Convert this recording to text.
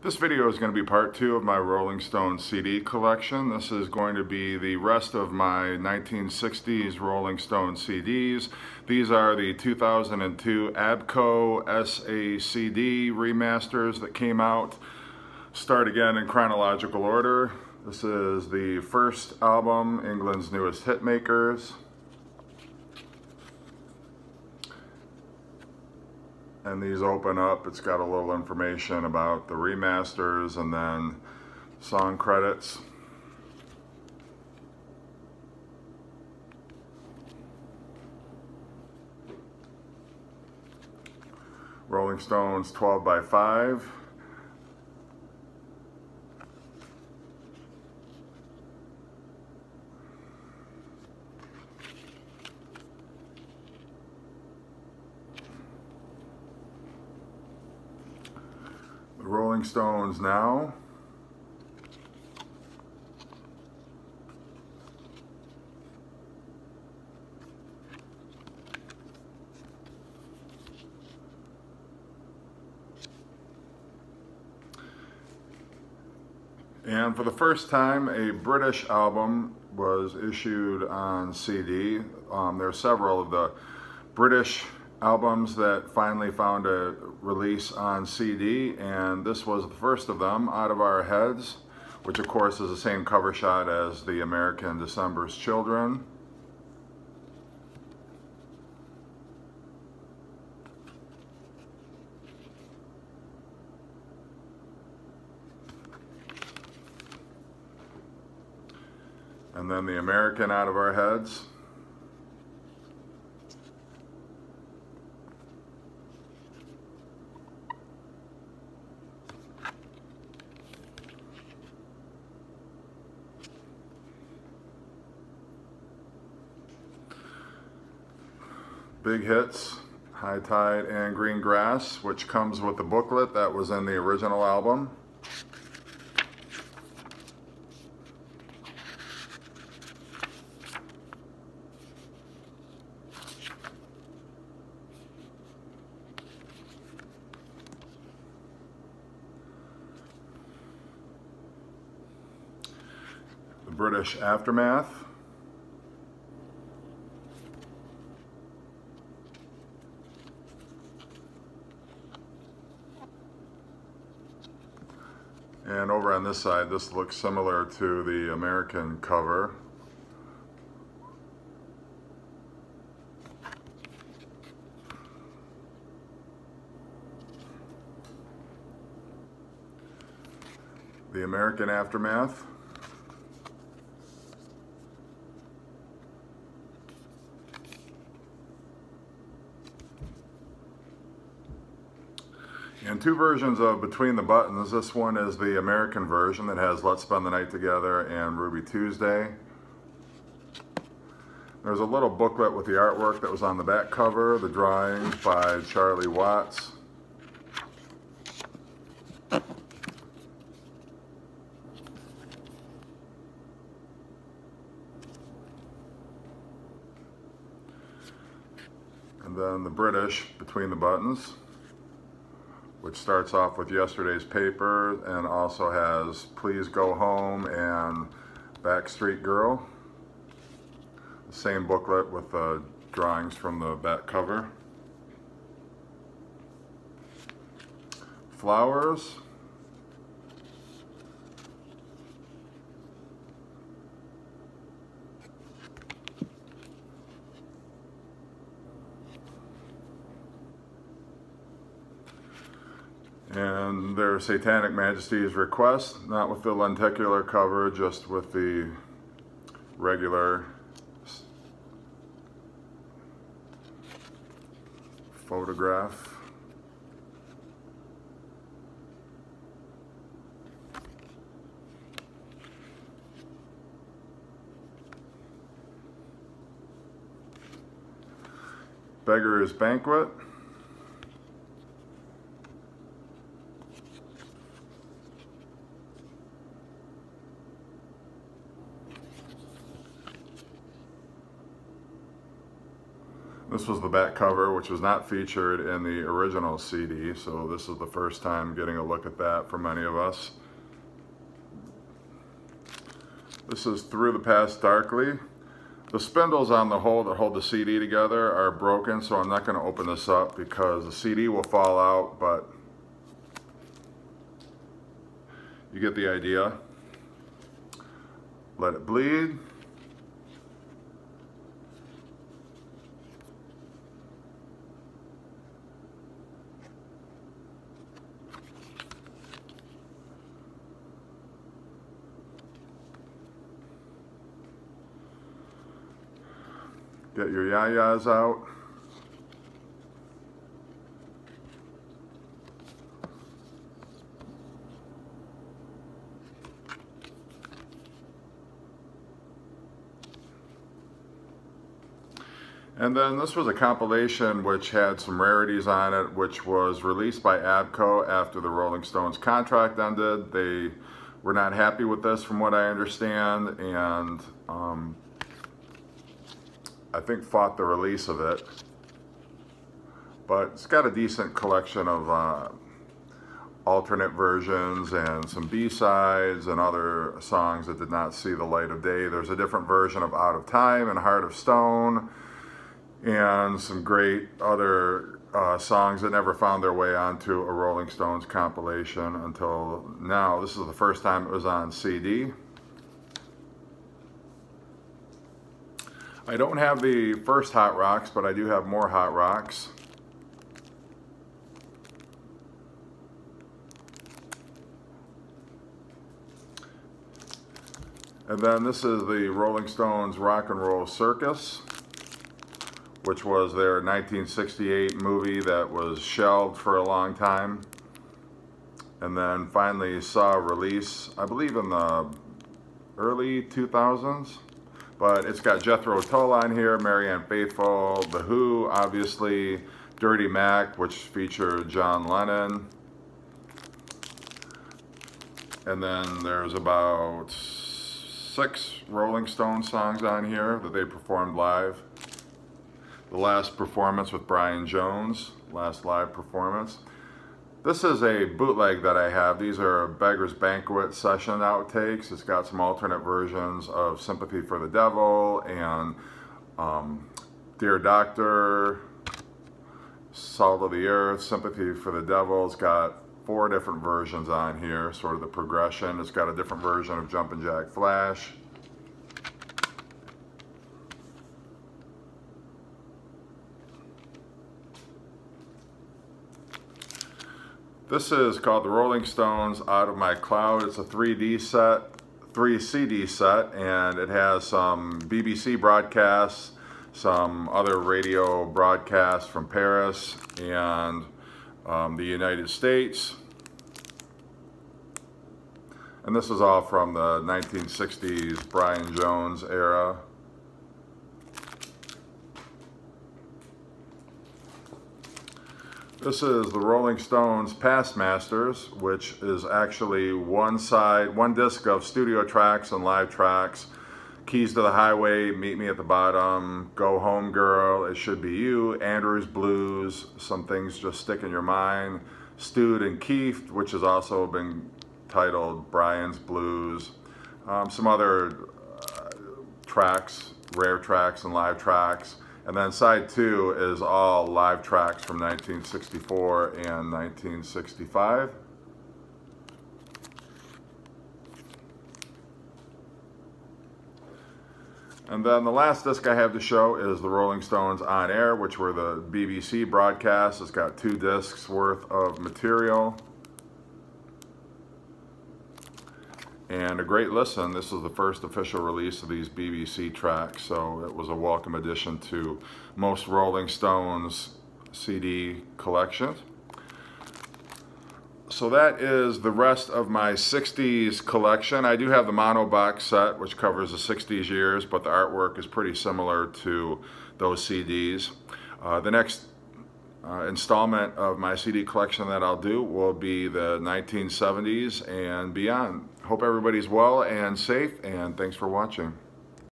This video is going to be part 2 of my Rolling Stone CD collection. This is going to be the rest of my 1960s Rolling Stone CDs. These are the 2002 ABCO SACD remasters that came out. Start again in chronological order. This is the first album, England's Newest Hitmakers. And these open up. It's got a little information about the remasters and then song credits. Rolling Stones 12 by 5. Rolling Stones Now. And for the first time, a British album was issued on CD. There are several of the British albums that finally found a release on CD, and this was the first of them, Out of Our Heads, which of course is the same cover shot as the American December's Children. And then the American Out of Our Heads. Big Hits, High Tide and Green Grass, which comes with the booklet that was in the original album. The British Aftermath. And over on this side, this looks similar to the American cover. The American Aftermath. And two versions of Between the Buttons. This one is the American version that has Let's Spend the Night Together and Ruby Tuesday. There's a little booklet with the artwork that was on the back cover, the drawings by Charlie Watts. And then the British Between the Buttons, which starts off with Yesterday's Paper and also has Please Go Home and Backstreet Girl. The same booklet with the drawings from the back cover. Flowers. And their Satanic Majesty's Request, not with the lenticular cover, just with the regular photograph. Beggar's Banquet. This was the back cover, which was not featured in the original CD, so this is the first time getting a look at that for many of us. This is Through the Past Darkly. The spindles on the hole that hold the CD together are broken, so I'm not going to open this up because the CD will fall out, but you get the idea. Let it bleed. Get your yayas out. And then this was a compilation which had some rarities on it, which was released by ABKCO after the Rolling Stones contract ended. They were not happy with this from what I understand, and I think fought the release of it. But it's got a decent collection of alternate versions and some B-sides and other songs that did not see the light of day. There's a different version of Out of Time and Heart of Stone, and some great other songs that never found their way onto a Rolling Stones compilation until now. This is the first time it was on CD. I don't have the first Hot Rocks, but I do have more Hot Rocks. And then this is the Rolling Stones Rock and Roll Circus, which was their 1968 movie that was shelved for a long time, and then finally saw a release, I believe in the early 2000s. But it's got Jethro Tull on here, Marianne Faithfull, The Who, obviously, Dirty Mac, which featured John Lennon. And then there's about 6 Rolling Stone songs on here that they performed live. The last performance with Brian Jones, last live performance. This is a bootleg that I have. These are Beggar's Banquet session outtakes. It's got some alternate versions of Sympathy for the Devil and Dear Doctor, Salt of the Earth, Sympathy for the Devil. It's got 4 different versions on here, sort of the progression. It's got a different version of Jumpin' Jack Flash. This is called the Rolling Stones Out of My Cloud. It's a 3 CD set, and it has some BBC broadcasts, some other radio broadcasts from Paris and the United States. And this is all from the 1960s Brian Jones era. This is the Rolling Stones Past Masters, which is actually one disc of studio tracks and live tracks. Keys to the Highway, Meet Me at the Bottom, Go Home Girl, It Should Be You, Andrew's Blues, Some Things Just Stick in Your Mind, Stewed and Keefed, which has also been titled Brian's Blues. Some other tracks, rare tracks and live tracks. And then side 2 is all live tracks from 1964 and 1965. And then the last disc I have to show is the Rolling Stones On Air, which were the BBC broadcasts. It's got 2 discs worth of material. And a great listen. This is the first official release of these BBC tracks, so it was a welcome addition to most Rolling Stones CD collections. So that is the rest of my 60s collection. I do have the mono box set, which covers the 60s years, but the artwork is pretty similar to those CDs. The next installment of my CD collection that I'll do will be the 1970s and beyond. Hope everybody's well and safe, and thanks for watching.